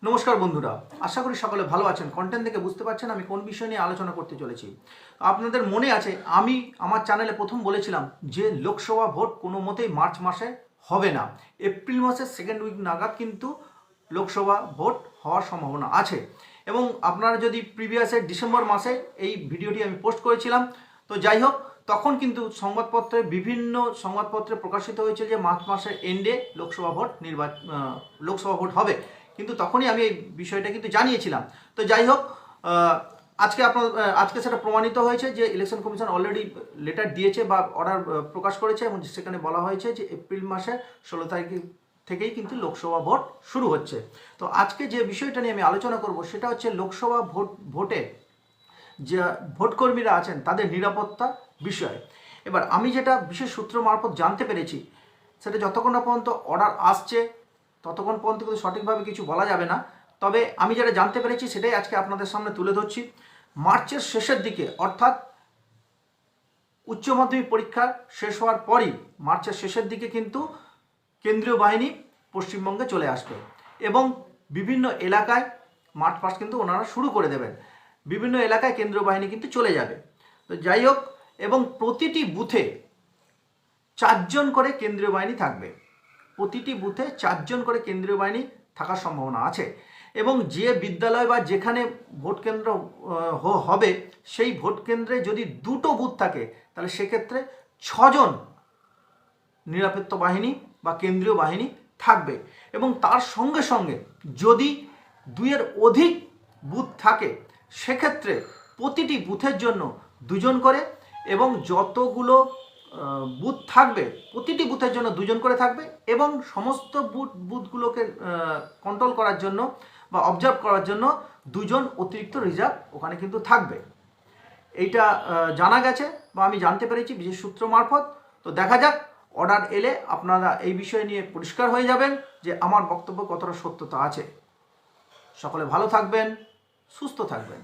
নমস্কার বন্ধুরা, আশা করি সকলে ভালো আছেন। কন্টেন্ট থেকে বুঝতে পারছেন আমি কোন বিষয় নিয়ে আলোচনা করতে চলেছি। আপনাদের মনে আছে আমি আমার চ্যানেলে প্রথম বলেছিলাম যে লোকসভা ভোট কোনো মতেই মার্চ মাসে হবে না, এপ্রিল মাসের সেকেন্ড উইক নাগাদ কিন্তু লোকসভা ভোট হওয়ার সম্ভাবনা আছে। এবং আপনারা যদি প্রিভিয়াসের ডিসেম্বর মাসে এই ভিডিওটি আমি পোস্ট করেছিলাম, তো যাই হোক তখন কিন্তু বিভিন্ন সংবাদপত্রে প্রকাশিত হয়েছে যে মার্চ মাসের এন্ডে লোকসভা ভোট হবে, কিন্তু তখনই আমি এই বিষয়টা কিন্তু জানিয়েছিলাম। তো যাই হোক, আজকে সেটা প্রমাণিত হয়েছে যে ইলেকশন কমিশন অলরেডি লেটার দিয়েছে বা অর্ডার প্রকাশ করেছে এবং সেখানে বলা হয়েছে যে এপ্রিল মাসের 16 তারিখ থেকেই কিন্তু লোকসভা ভোট শুরু হচ্ছে। তো আজকে যে বিষয়টা নিয়ে আমি আলোচনা করব সেটা হচ্ছে লোকসভা ভোটে যে ভোটকর্মীরা আছেন তাদের নিরাপত্তা বিষয়। এবার আমি যেটা বিশেষ সূত্র মারফত জানতে পেরেছি, সেটা যতক্ষণ না পর্যন্ত অর্ডার আসছে ততক্ষণ পর্যন্ত কিন্তু সঠিকভাবে কিছু বলা যাবে না। তবে আমি যেটা জানতে পেরেছি সেটাই আজকে আপনাদের সামনে তুলে ধরছি। মার্চের শেষের দিকে, অর্থাৎ উচ্চ মাধ্যমিক পরীক্ষা শেষ হওয়ার পরই মার্চের শেষের দিকে কিন্তু কেন্দ্রীয় বাহিনী পশ্চিমবঙ্গে চলে আসবে এবং বিভিন্ন এলাকায় মার্চ পাস কিন্তু ওনারা শুরু করে দেবেন। বিভিন্ন এলাকায় কেন্দ্রীয় বাহিনী কিন্তু চলে যাবে। তো যাই হোক, এবং প্রতিটি বুথে 4 জন করে কেন্দ্রীয় বাহিনী থাকবে। প্রতিটি বুথে 4 জন করে কেন্দ্রীয় বাহিনী থাকার সম্ভাবনা আছে। এবং যে বিদ্যালয় বা যেখানে ভোট কেন্দ্র হবে সেই ভোট কেন্দ্রে যদি 2টো বুথ থাকে তাহলে সেক্ষেত্রে 6 জন নিরাপত্তা বাহিনী বা কেন্দ্রীয় বাহিনী থাকবে। এবং তার সঙ্গে সঙ্গে যদি 2-এর অধিক বুথ থাকে সেক্ষেত্রে প্রতিটি বুথের জন্য 2 জন করে, এবং যতগুলো বুথ থাকবে প্রতিটি বুথের জন্য 2 জন করে থাকবে, এবং সমস্ত বুথগুলোকে কন্ট্রোল করার জন্য বা অবজার্ভ করার জন্য 2 জন অতিরিক্ত রিজার্ভ ওখানে কিন্তু থাকবে। এইটা জানা গেছে বা আমি জানতে পেরেছি বিশেষ সূত্র মারফত। তো দেখা যাক, অর্ডার এলে আপনারা এই বিষয় নিয়ে পরিষ্কার হয়ে যাবেন যে আমার বক্তব্য কতটা সত্যতা আছে। সকলে ভালো থাকবেন, সুস্থ থাকবেন।